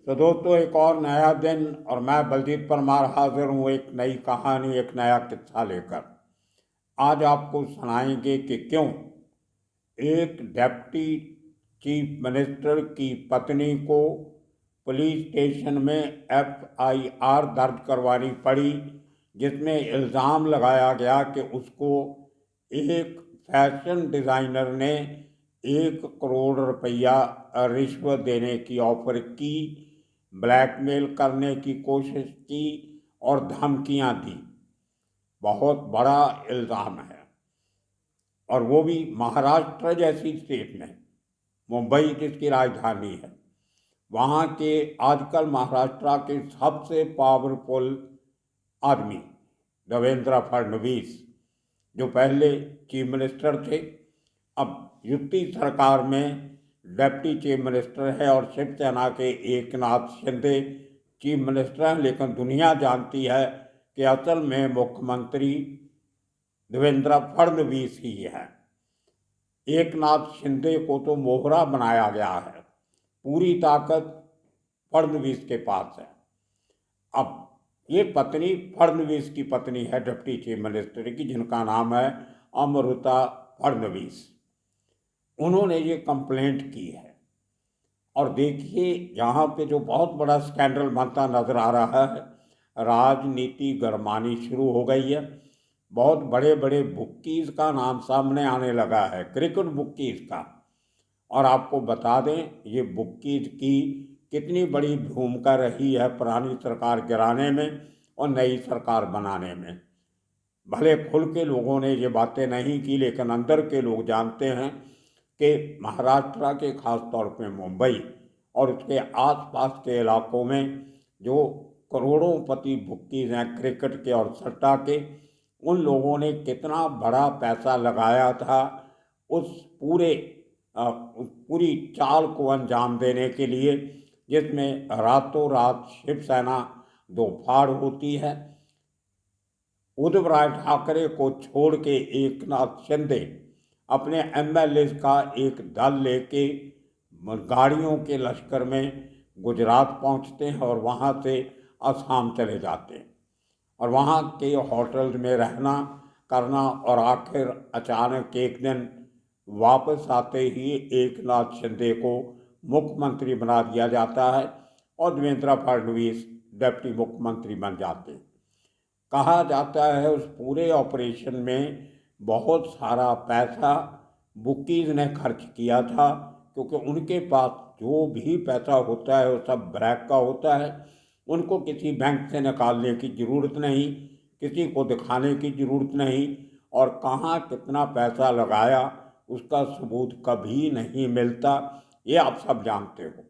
तो दोस्तों, एक और नया दिन और मैं बलजीत परमार हाजिर हूँ एक नई कहानी, एक नया किस्सा लेकर। आज आपको सुनाएंगे कि क्यों एक डिप्टी चीफ मिनिस्टर की पत्नी को पुलिस स्टेशन में एफआईआर दर्ज करवानी पड़ी, जिसमें इल्ज़ाम लगाया गया कि उसको एक फैशन डिज़ाइनर ने 1 करोड़ रुपया रिश्वत देने की ऑफर की, ब्लैकमेल करने की कोशिश की और धमकियां दी। बहुत बड़ा इल्ज़ाम है, और वो भी महाराष्ट्र जैसी स्टेट में, मुंबई जिसकी राजधानी है। वहाँ के आजकल महाराष्ट्र के सबसे पावरफुल आदमी देवेंद्र फडणवीस, जो पहले चीफ मिनिस्टर थे, अब युति सरकार में डिप्टी चीफ मिनिस्टर है, और शिवसेना के एकनाथ शिंदे चीफ मिनिस्टर हैं। लेकिन दुनिया जानती है कि असल में मुख्यमंत्री देवेंद्र फडणवीस ही है। एकनाथ शिंदे को तो मोहरा बनाया गया है, पूरी ताकत फडणवीस के पास है। अब ये पत्नी फडणवीस की पत्नी है डिप्टी चीफ मिनिस्टर की, जिनका नाम है अमृता फडणवीस। उन्होंने ये कंप्लेंट की है, और देखिए यहाँ पे जो बहुत बड़ा स्कैंडल बनता नजर आ रहा है, राजनीति गरमानी शुरू हो गई है। बहुत बड़े बड़े बुक्कीज का नाम सामने आने लगा है, क्रिकेट बुक्कीज का। और आपको बता दें, ये बुक्कीज की कितनी बड़ी भूमिका रही है पुरानी सरकार गिराने में और नई सरकार बनाने में। भले खुल के लोगों ने ये बातें नहीं की, लेकिन अंदर के लोग जानते हैं कि महाराष्ट्र के खास तौर पे मुंबई और उसके आसपास के इलाकों में जो करोड़ों पति बुक्कीज हैं क्रिकेट के और सट्टा के, उन लोगों ने कितना बड़ा पैसा लगाया था उस पूरी चाल को अंजाम देने के लिए, जिसमें रातों रात शिवसेना दो फाड़ होती है। उद्धव राय ठाकरे को छोड़ के एकनाथ शिंदे अपने एमएलए का एक दल लेके गाड़ियों के लश्कर में गुजरात पहुंचते हैं और वहां से असम चले जाते हैं, और वहाँ के होटल्स में रहना करना, और आखिर अचानक एक दिन वापस आते ही एकनाथ शिंदे को मुख्यमंत्री बना दिया जाता है और देवेंद्र फडणवीस डिप्टी मुख्यमंत्री बन जाते हैं। कहा जाता है उस पूरे ऑपरेशन में बहुत सारा पैसा बुकीज ने खर्च किया था, क्योंकि उनके पास जो भी पैसा होता है वो सब ब्लैक का होता है। उनको किसी बैंक से निकालने की ज़रूरत नहीं, किसी को दिखाने की ज़रूरत नहीं, और कहाँ कितना पैसा लगाया उसका सबूत कभी नहीं मिलता, ये आप सब जानते हो।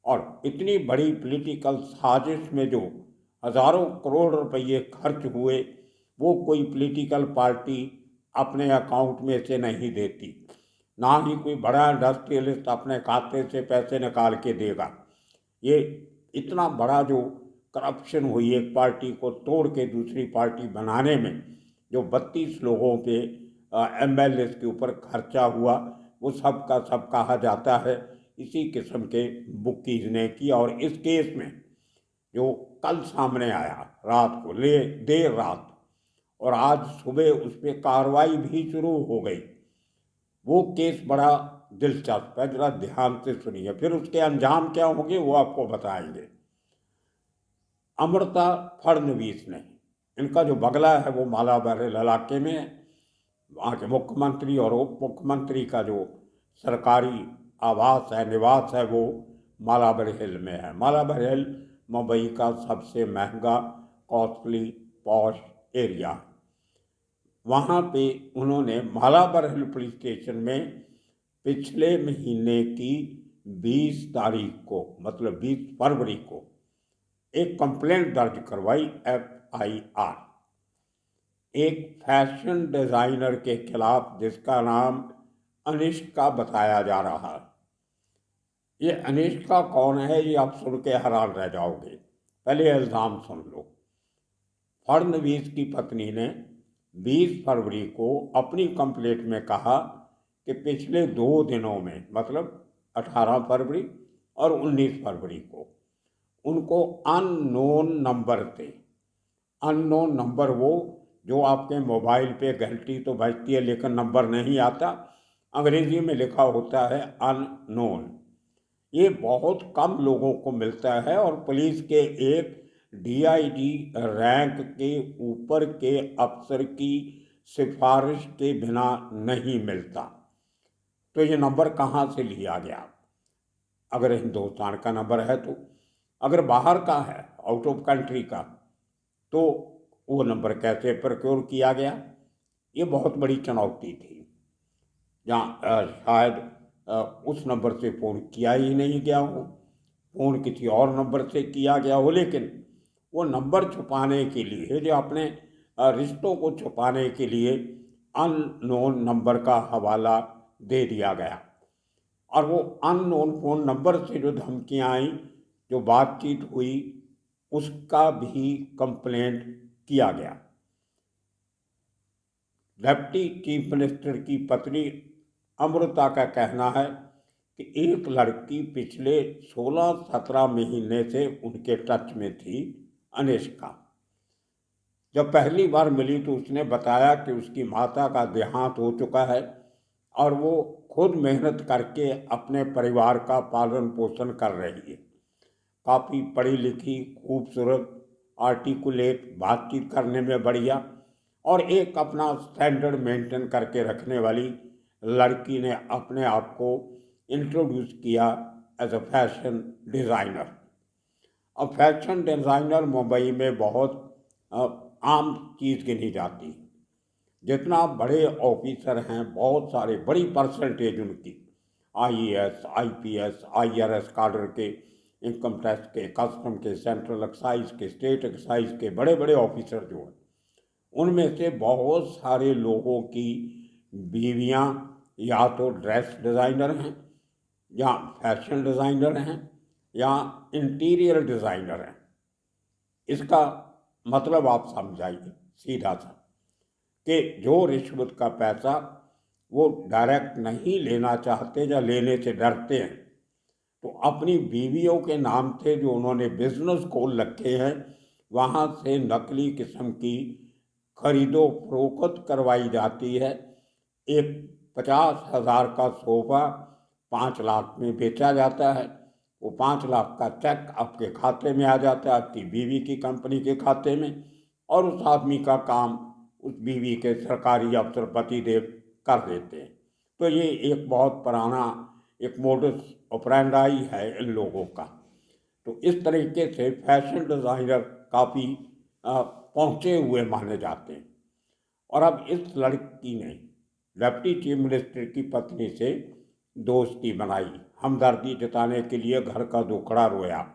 और इतनी बड़ी पॉलिटिकल साजिश में जो हजारों करोड़ रुपये खर्च हुए, वो कोई पॉलिटिकल पार्टी अपने अकाउंट में से नहीं देती, ना ही कोई बड़ा इंडस्ट्रियलिस्ट अपने खाते से पैसे निकाल के देगा। ये इतना बड़ा जो करप्शन हुई एक पार्टी को तोड़ के दूसरी पार्टी बनाने में, जो 32 लोगों पे एमएलए के ऊपर खर्चा हुआ, वो सब का सब कहा जाता है इसी किस्म के बुक्कीज ने किया। और इस केस में जो कल सामने आया रात को, ले देर रात, और आज सुबह उस पर कार्रवाई भी शुरू हो गई, वो केस बड़ा दिलचस्प है। जरा ध्यान से सुनिए, फिर उसके अंजाम क्या होंगे वो आपको बताएंगे। अमृता फडणवीस ने, इनका जो बंगला है वो मालाबार इलाके में है। वहाँ के मुख्यमंत्री और उप मुख्यमंत्री का जो सरकारी आवास है, निवास है, वो मालाबार हिल में है। मालाबार हिल मुंबई का सबसे महंगा कॉस्टली पॉश एरिया। वहाँ पे उन्होंने मालाबार हिल पुलिस स्टेशन में पिछले महीने की 20 तारीख को, मतलब 20 फरवरी को, एक कंप्लेंट दर्ज करवाई, एफआईआर, एक फैशन डिजाइनर के खिलाफ जिसका नाम अनिष्का बताया जा रहा है। ये अनिष्का कौन है ये आप सुन के हैरान रह जाओगे। पहले इल्ज़ाम सुन लो। फडणवीस की पत्नी ने 20 फरवरी को अपनी कंप्लेंट में कहा कि पिछले 2 दिनों में, मतलब 18 फरवरी और 19 फरवरी को, उनको अननोन नंबर थे। अननोन नंबर वो जो आपके मोबाइल पे घंटी तो बजती है लेकिन नंबर नहीं आता, अंग्रेजी में लिखा होता है अननोन। ये बहुत कम लोगों को मिलता है और पुलिस के एक डीआईजी रैंक के ऊपर के अफसर की सिफारिश के बिना नहीं मिलता। तो ये नंबर कहाँ से लिया गया? अगर हिंदुस्तान का नंबर है तो, अगर बाहर का है, आउट ऑफ कंट्री का, तो वो नंबर कैसे प्रोक्योर किया गया? ये बहुत बड़ी चुनौती थी। जहाँ शायद उस नंबर से फ़ोन किया ही नहीं गया हो, फ़ोन किसी और नंबर से किया गया हो, लेकिन वो नंबर छुपाने के लिए, जो अपने रिश्तों को छुपाने के लिए अननोन नंबर का हवाला दे दिया गया। और वो अननोन फ़ोन नंबर से जो धमकियाँ आई, जो बातचीत हुई, उसका भी कंप्लेंट किया गया। डिप्टी चीफ मिनिस्टर की पत्नी अमृता का कहना है कि एक लड़की पिछले 16-17 महीने से उनके टच में थी, अनुष्का। जब पहली बार मिली तो उसने बताया कि उसकी माता का देहांत हो चुका है और वो खुद मेहनत करके अपने परिवार का पालन पोषण कर रही है। काफ़ी पढ़ी लिखी, खूबसूरत, आर्टिकुलेट, बातचीत करने में बढ़िया और एक अपना स्टैंडर्ड मेंटेन करके रखने वाली लड़की ने अपने आप को इंट्रोड्यूस किया एज अ फैशन डिज़ाइनर। अब फैशन डिज़ाइनर मुंबई में बहुत आम चीज़ गिनी जाती है। जितना बड़े ऑफिसर हैं, बहुत सारे, बड़ी परसेंटेज उनकी आईएएस, आईपीएस, आईआरएस काडर के, इनकम टैक्स के, कस्टम के, सेंट्रल एक्साइज के, स्टेट एक्साइज के बड़े बड़े ऑफिसर जो हैं, उनमें से बहुत सारे लोगों की बीवियां या तो ड्रेस डिज़ाइनर हैं, या फैशन डिज़ाइनर हैं, या इंटीरियर डिज़ाइनर हैं। इसका मतलब आप समझाइए सीधा सा कि जो रिश्वत का पैसा वो डायरेक्ट नहीं लेना चाहते या लेने से डरते हैं, तो अपनी बीवियों के नाम से जो उन्होंने बिजनेस खोल रखे हैं, वहाँ से नकली किस्म की खरीदो फरोख्त करवाई जाती है। एक 50,000 का सोफ़ा 5 लाख में बेचा जाता है। वो 5 लाख का चेक आपके खाते में आ जाता है, आपकी बीवी की कंपनी के खाते में, और उस आदमी का काम उस बीवी के सरकारी अफसर पतिदेव कर देते हैं। तो ये एक बहुत पुराना एक मोडस ऑपरेंडाई है इन लोगों का। तो इस तरीके से फैशन डिज़ाइनर काफ़ी पहुँचे हुए माने जाते हैं। और अब इस लड़की ने डिप्टी चीफ मिनिस्टर की पत्नी से दोस्ती बनाई, हमदर्दी जताने के लिए घर का दुखड़ा रोया।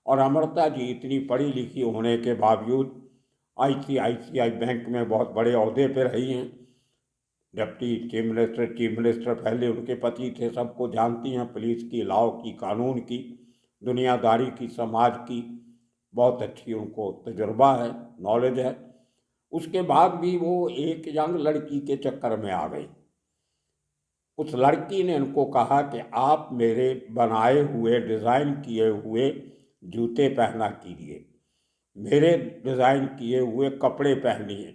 और अमृता जी इतनी पढ़ी लिखी होने के बावजूद आईसीआईसीआई बैंक में बहुत बड़े ओहदे पर रही हैं। डिप्टी चीफ मिनिस्टर पहले उनके पति थे, सबको जानती हैं, पुलिस की, लॉ की, कानून की, दुनियादारी की, समाज की बहुत अच्छी उनको तजुर्बा है, नॉलेज है। उसके बाद भी वो एक यंग लड़की के चक्कर में आ गई। उस लड़की ने उनको कहा कि आप मेरे बनाए हुए, डिज़ाइन किए हुए जूते पहना कीजिए, मेरे डिज़ाइन किए हुए कपड़े पहनिए,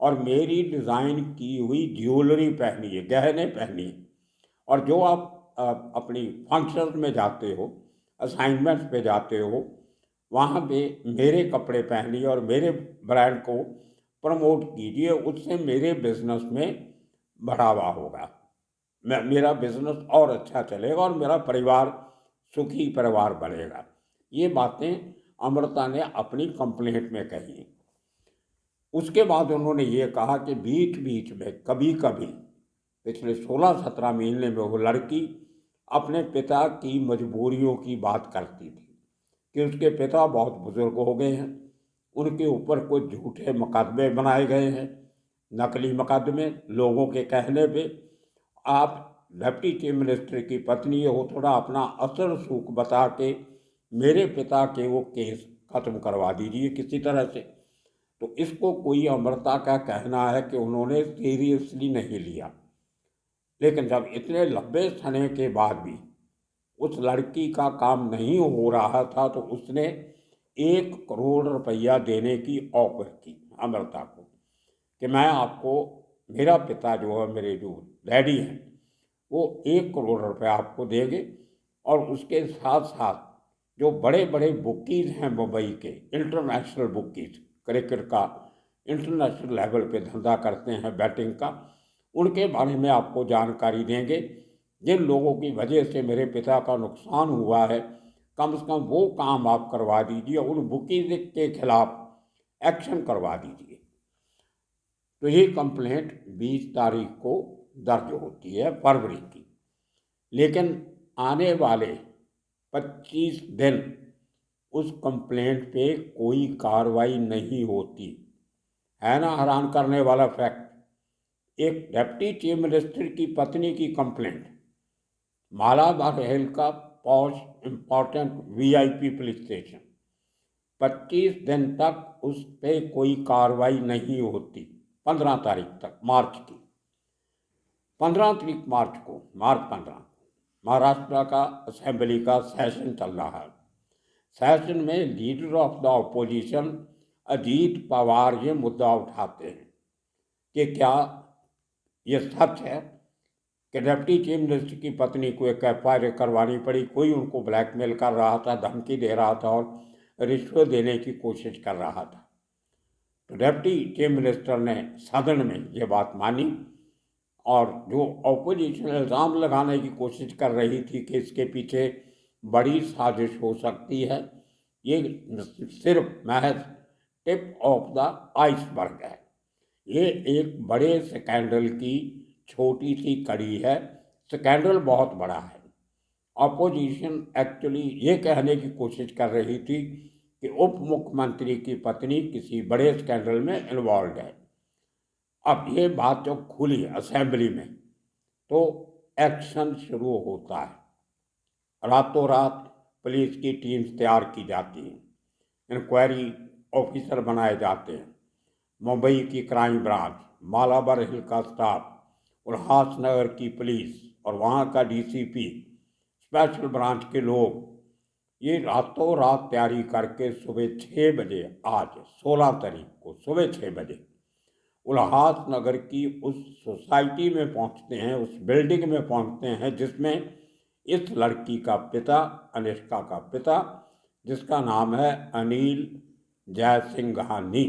और मेरी डिज़ाइन की हुई ज्वेलरी पहनिए, गहने पहनिए। और जो आप अपनी फंक्शन में जाते हो, असाइनमेंट्स पे जाते हो, वहाँ पे मेरे कपड़े पहनिए और मेरे ब्रांड को प्रमोट कीजिए। उससे मेरे बिजनेस में बढ़ावा होगा, मेरा बिजनेस और अच्छा चलेगा और मेरा परिवार सुखी परिवार बनेगा। ये बातें अमृता ने अपनी कंप्लेंट में कही। उसके बाद उन्होंने ये कहा कि बीच बीच में कभी कभी पिछले 16-17 महीने में वो लड़की अपने पिता की मजबूरियों की बात करती थी कि उसके पिता बहुत बुजुर्ग हो गए हैं, उनके ऊपर कुछ झूठे मुकदमे बनाए गए हैं, नकली मुकदमे, लोगों के कहने पे। आप डिप्टी चीफ मिनिस्टर की पत्नी हो, थोड़ा अपना असल सूख बता के मेरे पिता के वो केस खत्म करवा दीजिए किसी तरह से। तो इसको कोई अमृता का कहना है कि उन्होंने सीरियसली नहीं लिया। लेकिन जब इतने लंबे समय के बाद भी उस लड़की का काम नहीं हो रहा था तो उसने 1 करोड़ रुपया देने की ऑफर की अमृता को कि मैं आपको, मेरा पिता जो है, मेरे जो डैडी हैं, वो 1 करोड़ रुपया आपको देंगे और उसके साथ साथ जो बड़े बड़े बुकीज़ हैं मुंबई के, इंटरनेशनल बुकीज़, क्रिकेट का इंटरनेशनल लेवल पे धंधा करते हैं, बैटिंग का, उनके बारे में आपको जानकारी देंगे। जिन लोगों की वजह से मेरे पिता का नुकसान हुआ है, कम से कम वो काम आप करवा दीजिए, उन बुकीज़ के खिलाफ एक्शन करवा दीजिए। तो ये कंप्लेंट 20 तारीख को दर्ज होती है फरवरी की, लेकिन आने वाले 25 दिन उस कंप्लेंट पे कोई कार्रवाई नहीं होती है ना। हैरान करने वाला फैक्ट, एक डिप्टी चीफ मिनिस्टर की पत्नी की कंप्लेंट मालाबार हिल का posh important VIP police station, 25 दिन तक उस पर कोई कार्रवाई नहीं होती। 15 तारीख तक, मार्च की 15 तारीख मार्च को, मार्च 15 महाराष्ट्र का असेंबली का सेशन चल रहा है। सेशन में leader of the opposition Ajit Pawar ये मुद्दा उठाते हैं कि क्या ये सच है कि डिप्टी चीफ मिनिस्टर की पत्नी को एक एफआईआर करवानी पड़ी, कोई उनको ब्लैकमेल कर रहा था, धमकी दे रहा था और रिश्वत देने की कोशिश कर रहा था। तो डिप्टी चीफ मिनिस्टर ने सदन में ये बात मानी और जो ऑपोजिशन इल्ज़ाम लगाने की कोशिश कर रही थी कि इसके पीछे बड़ी साजिश हो सकती है, ये सिर्फ महज टिप ऑफ द आइसबर्ग है। ये एक बड़े स्कैंडल की छोटी सी कड़ी है। स्कैंडल बहुत बड़ा है। अपोजिशन एक्चुअली ये कहने की कोशिश कर रही थी कि उप मुख्यमंत्री की पत्नी किसी बड़े स्कैंडल में इन्वॉल्व है। अब ये बात जब खुली असेंबली में तो एक्शन शुरू होता है। रातों रात पुलिस की टीम्स तैयार की जाती हैं, इंक्वायरी ऑफिसर बनाए जाते हैं, मुंबई की क्राइम ब्रांच, मालाबार हिल का स्टाफ, उल्हासनगर की पुलिस और वहाँ का डीसीपी, स्पेशल ब्रांच के लोग, ये रातों रात तैयारी करके सुबह 6 बजे, आज 16 तारीख को सुबह 6 बजे उल्हासनगर की उस सोसाइटी में पहुंचते हैं, उस बिल्डिंग में पहुंचते हैं जिसमें इस लड़की का पिता, अनिष्का का पिता, जिसका नाम है अनिल जयसिंघानी,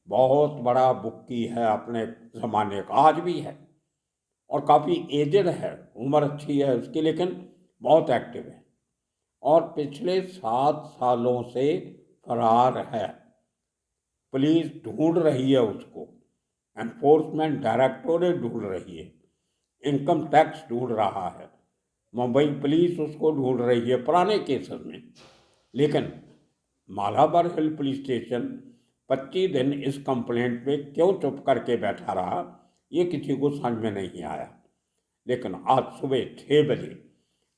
बहुत बड़ा बुक्की है, अपने ज़माने का आज भी है और काफ़ी एजड है, उम्र अच्छी है उसकी, लेकिन बहुत एक्टिव है और पिछले 7 सालों से फरार है। पुलिस ढूंढ रही है उसको, एनफोर्समेंट डायरेक्टोरेट ढूंढ रही है, इनकम टैक्स ढूंढ रहा है, मुंबई पुलिस उसको ढूंढ रही है पुराने केसेस में। लेकिन मालाबार हिल पुलिस स्टेशन 25 दिन इस कंप्लेंट पे क्यों चुप करके बैठा रहा, ये किसी को समझ में नहीं आया। लेकिन आज सुबह 6 बजे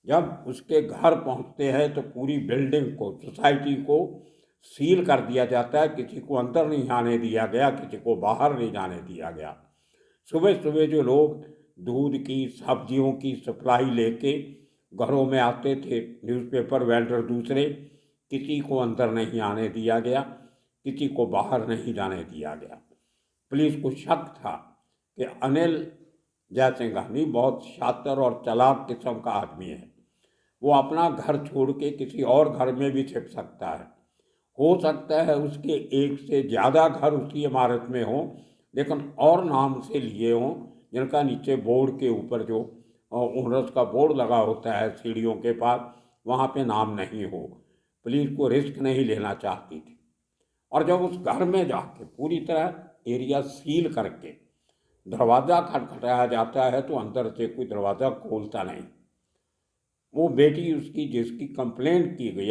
जब उसके घर पहुंचते हैं तो पूरी बिल्डिंग को, सोसाइटी को सील कर दिया जाता है। किसी को अंदर नहीं आने दिया गया, किसी को बाहर नहीं जाने दिया गया। सुबह सुबह जो लोग दूध की, सब्जियों की सप्लाई लेके घरों में आते थे, न्यूज़पेपर वेंडर दूसरे, किसी को अंदर नहीं आने दिया गया, किसी को बाहर नहीं जाने दिया गया। पुलिस को शक था कि अनिल जयसिंघानी बहुत शातिर और चालाक किस्म का आदमी है, वो अपना घर छोड़ के किसी और घर में भी छिप सकता है। हो सकता है उसके एक से ज़्यादा घर उसी इमारत में हों, लेकिन और नाम से लिए हों, जिनका नीचे बोर्ड के ऊपर जो ओनर्स का बोर्ड लगा होता है सीढ़ियों के पास, वहाँ पे नाम नहीं हो। पुलिस को रिस्क नहीं लेना चाहती थी और जब उस घर में जाके पूरी तरह एरिया सील करके दरवाज़ा खटखटाया जाता है तो अंदर से कोई दरवाज़ा खोलता नहीं। वो बेटी उसकी, जिसकी कंप्लेंट की गई,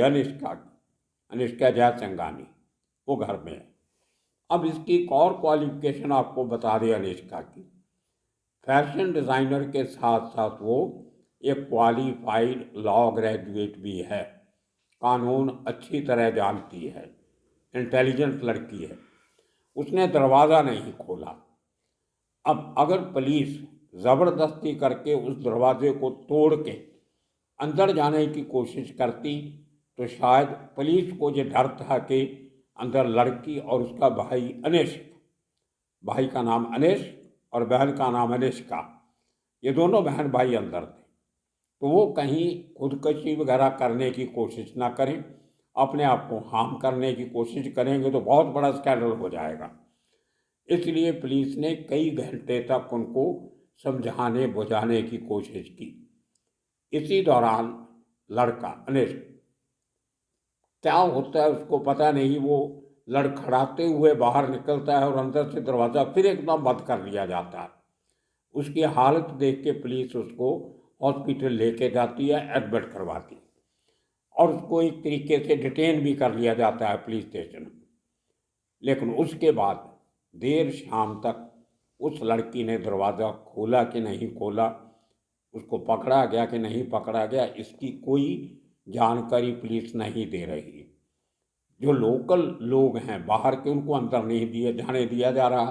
अनिष्का जयसिंघानी, वो घर में है। अब इसकी एक और क्वालिफिकेशन आपको बता दें अनिष्का की, फैशन डिज़ाइनर के साथ साथ वो एक क्वालिफाइड लॉ ग्रेजुएट भी है, कानून अच्छी तरह जानती है, इंटेलिजेंट लड़की है। उसने दरवाज़ा नहीं खोला। अब अगर पुलिस ज़बरदस्ती करके उस दरवाजे को तोड़ के अंदर जाने की कोशिश करती तो शायद पुलिस को ये डर था कि अंदर लड़की और उसका भाई अनिश, भाई का नाम अनिश और बहन का नाम अनिष्का, ये दोनों बहन भाई अंदर थे, तो वो कहीं खुदकुशी वगैरह करने की कोशिश ना करें, अपने आप को हार्म करने की कोशिश करेंगे तो बहुत बड़ा स्कैंडल हो जाएगा। इसलिए पुलिस ने कई घंटे तक उनको समझाने बुझाने की कोशिश की। इसी दौरान लड़का अनिश, क्या होता है उसको पता नहीं, वो लड़खड़ाते हुए बाहर निकलता है और अंदर से दरवाज़ा फिर एकदम बंद कर लिया जाता है। उसकी हालत देख के पुलिस उसको हॉस्पिटल लेके जाती है, एडमिट करवाती है और उसको एक तरीके से डिटेन भी कर लिया जाता है पुलिस स्टेशन में। लेकिन उसके बाद देर शाम तक उस लड़की ने दरवाज़ा खोला कि नहीं खोला, उसको पकड़ा गया कि नहीं पकड़ा गया, इसकी कोई जानकारी पुलिस नहीं दे रही। जो लोकल लोग हैं बाहर के, उनको अंदर नहीं जाने दिया जा रहा,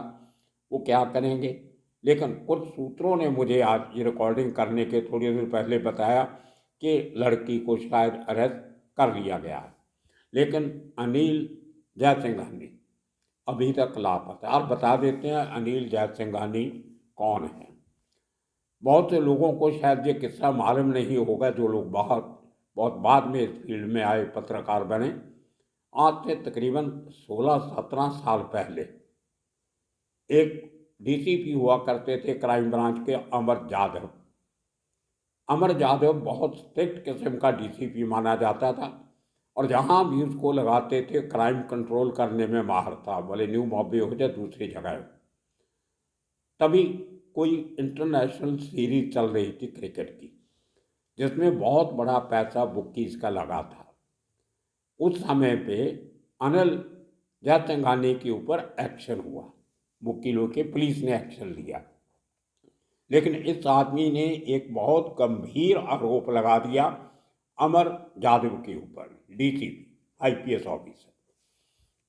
वो क्या करेंगे। लेकिन कुछ सूत्रों ने मुझे आज ये रिकॉर्डिंग करने के थोड़ी देर पहले बताया कि लड़की को शायद अरेस्ट कर लिया गया है, लेकिन अनिल जयसिंघानी अभी तक लापता। और बता देते हैं अनिल जयसिंघानी कौन है। बहुत से लोगों को शायद ये किस्सा मालूम नहीं होगा, जो लोग बहुत बाद में इस फील्ड में आए, पत्रकार बने। आज से तकरीबन 16-17 साल पहले एक डीसीपी हुआ करते थे क्राइम ब्रांच के, अमर जाधव। अमर जाधव बहुत स्ट्रिक्ट किस्म का डीसीपी माना जाता था और जहाँ भी उसको लगाते थे क्राइम कंट्रोल करने में माहिर था, भले न्यू बॉम्बे हो जाए दूसरी जगह हो। तभी कोई इंटरनेशनल सीरीज चल रही थी क्रिकेट की, जिसमें बहुत बड़ा पैसा बुक्कीज का लगा था। उस समय पे अनिल जयसिंघानी के ऊपर एक्शन हुआ, वकीलों के, पुलिस ने एक्शन लिया। लेकिन इस आदमी ने एक बहुत गंभीर आरोप लगा दिया अमर जाधव के ऊपर, डीसीपी आईपीएस ऑफिसर,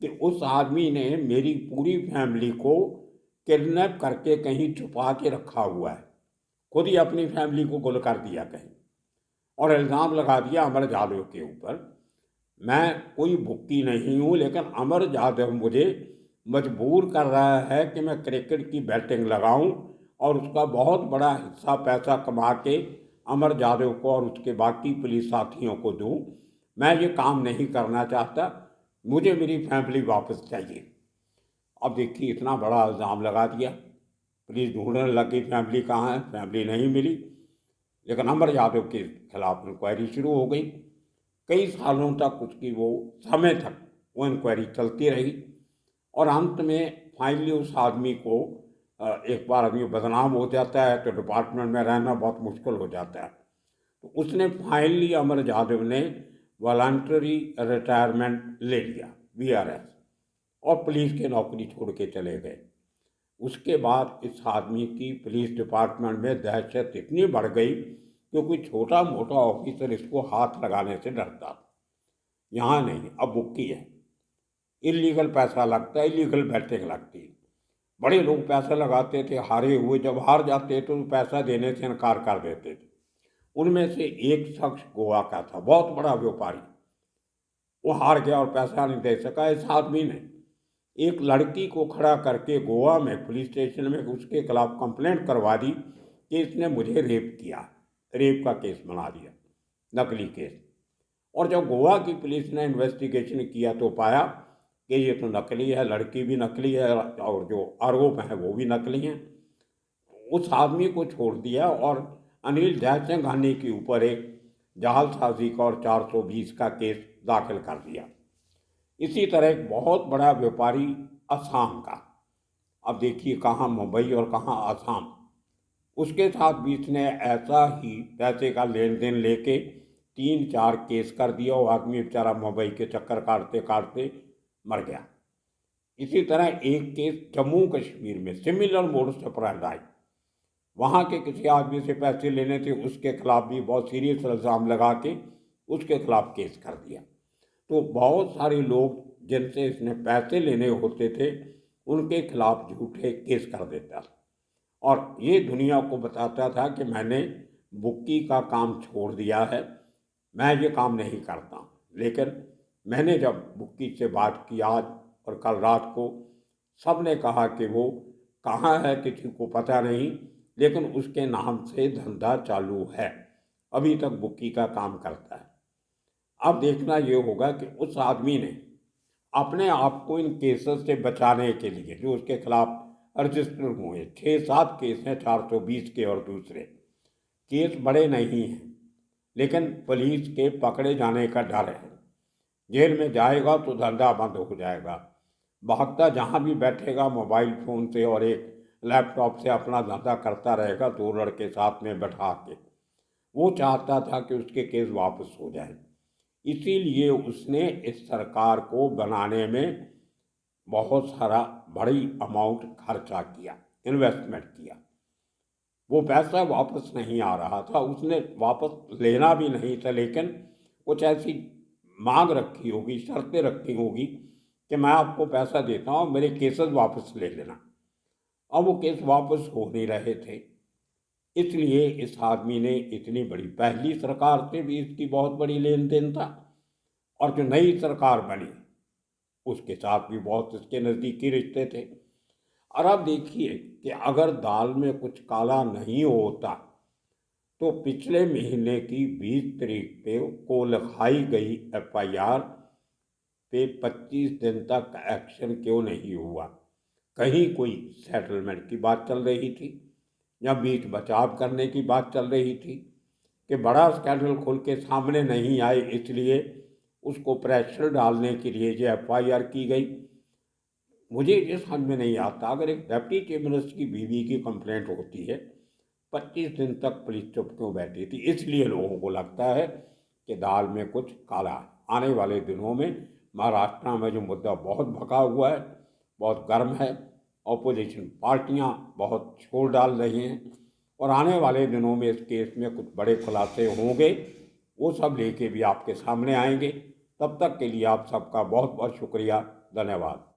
कि उस आदमी ने मेरी पूरी फैमिली को किडनैप करके कहीं छुपा के रखा हुआ है, खुद ही अपनी फैमिली को गुल कर दिया कहीं, और इल्ज़ाम लगा दिया अमर जाधव के ऊपर। मैं कोई भुक्की नहीं हूँ, लेकिन अमर जाधव मुझे मजबूर कर रहा है कि मैं क्रिकेट की बैटिंग लगाऊं और उसका बहुत बड़ा हिस्सा पैसा कमा के अमर जाधव को और उसके बाकी पुलिस साथियों को दूं। मैं ये काम नहीं करना चाहता, मुझे मेरी फैमिली वापस चाहिए। अब देखिए, इतना बड़ा इल्ज़ाम लगा दिया, पुलिस ढूंढने लगी फैमिली कहाँ है, फैमिली नहीं मिली। लेकिन अमर यादव के खिलाफ इंक्वायरी शुरू हो गई। कई सालों तक उसकी वो समय तक वो इंक्वायरी चलती रही और अंत में फाइनली उस आदमी को, एक बार आदमी बदनाम हो जाता है तो डिपार्टमेंट में रहना बहुत मुश्किल हो जाता है। तो उसने फाइनली, अमर यादव ने वॉलंटरी रिटायरमेंट ले लिया, वीआरएस, और पुलिस की नौकरी छोड़ के चले गए। उसके बाद इस आदमी की पुलिस डिपार्टमेंट में दहशत इतनी बढ़ गई कि कोई छोटा मोटा ऑफिसर इसको हाथ लगाने से डरता। यहाँ नहीं, अब बुक्की है, इलीगल पैसा लगता है, इलीगल बैटिंग लगती है। बड़े लोग पैसा लगाते थे, हारे हुए जब हार जाते तो पैसा देने से इनकार कर देते थे। उनमें से एक शख्स गोवा का था, बहुत बड़ा व्यापारी, वो हार गया और पैसा नहीं दे सका। इस आदमी ने एक लड़की को खड़ा करके गोवा में पुलिस स्टेशन में उसके खिलाफ कंप्लेंट करवा दी कि इसने मुझे रेप किया, रेप का केस बना दिया, नकली केस। और जब गोवा की पुलिस ने इन्वेस्टिगेशन किया तो पाया कि ये तो नकली है, लड़की भी नकली है और जो आरोप हैं वो भी नकली हैं। उस आदमी को छोड़ दिया और अनिल जयसिंघानी के ऊपर एक जालसाजी का और 420 का केस दाखिल कर दिया। इसी तरह एक बहुत बड़ा व्यापारी असम का, अब देखिए कहाँ मुंबई और कहाँ असम, उसके साथ भी इसने ऐसा ही पैसे का लेन देन लेके 3-4 केस कर दिया। वो आदमी बेचारा मुंबई के चक्कर काटते काटते मर गया। इसी तरह एक केस जम्मू कश्मीर में, सिमिलर मोडस ऑपरेंडी, वहाँ के किसी आदमी से पैसे लेने थे, उसके खिलाफ भी बहुत सीरियस इल्ज़ाम लगा के उसके खिलाफ केस कर दिया। तो बहुत सारे लोग जिनसे इसने पैसे लेने होते थे उनके खिलाफ झूठे केस कर देता और ये दुनिया को बताता था कि मैंने बुक्की का काम छोड़ दिया है। मैं ये काम नहीं करता, लेकिन मैंने जब बुक्की से बात की आज और कल रात को, सब ने कहा कि वो कहाँ है किसी को पता नहीं, लेकिन उसके नाम से धंधा चालू है, अभी तक बुक्की का काम करता है। अब देखना ये होगा कि उस आदमी ने अपने आप को इन केसेस से बचाने के लिए, जो उसके खिलाफ रजिस्टर हुए 6-7 केस हैं, 420 के और दूसरे केस बड़े नहीं हैं, लेकिन पुलिस के पकड़े जाने का डर है। जेल में जाएगा तो धंधा बंद हो जाएगा, भागता जहाँ भी बैठेगा मोबाइल फ़ोन से और एक लैपटॉप से अपना धंधा करता रहेगा, 2 लड़के साथ में बैठा के। वो चाहता था कि उसके केस वापस हो जाए, इसीलिए उसने इस सरकार को बनाने में बहुत सारा बड़ी अमाउंट खर्चा किया, इन्वेस्टमेंट किया। वो पैसा वापस नहीं आ रहा था, उसने वापस लेना भी नहीं था, लेकिन कुछ ऐसी मांग रखी होगी, शर्तें रखी होगी कि मैं आपको पैसा देता हूँ, मेरे केसेस वापस ले लेना। अब वो केस वापस हो नहीं रहे थे, इसलिए इस आदमी ने इतनी बड़ी, पहली सरकार से भी इसकी बहुत बड़ी लेन देन था, और जो नई सरकार बनी उसके साथ भी बहुत इसके नज़दीकी रिश्ते थे। और अब देखिए कि अगर दाल में कुछ काला नहीं होता तो पिछले महीने की 20 तारीख पे को लिखाई गई FIR पे 25 दिन तक एक्शन क्यों नहीं हुआ? कहीं कोई सेटलमेंट की बात चल रही थी या बीच बचाव करने की बात चल रही थी कि बड़ा स्कैंडल खुल के सामने नहीं आए, इसलिए उसको प्रेशर डालने के लिए जो FIR की गई? मुझे ये समझ में नहीं आता, अगर एक डिप्टी चीफ मिनिस्टर की बीवी की कंप्लेंट होती है, 25 दिन तक पुलिस चुप क्यों बैठी थी? इसलिए लोगों को लगता है कि दाल में कुछ काला है। आने वाले दिनों में महाराष्ट्र में जो मुद्दा बहुत भखा हुआ है, बहुत गर्म है, ऑपोजिशन पार्टियां बहुत शोर डाल रही हैं, और आने वाले दिनों में इस केस में कुछ बड़े खुलासे होंगे, वो सब लेके भी आपके सामने आएंगे। तब तक के लिए आप सबका बहुत बहुत शुक्रिया, धन्यवाद।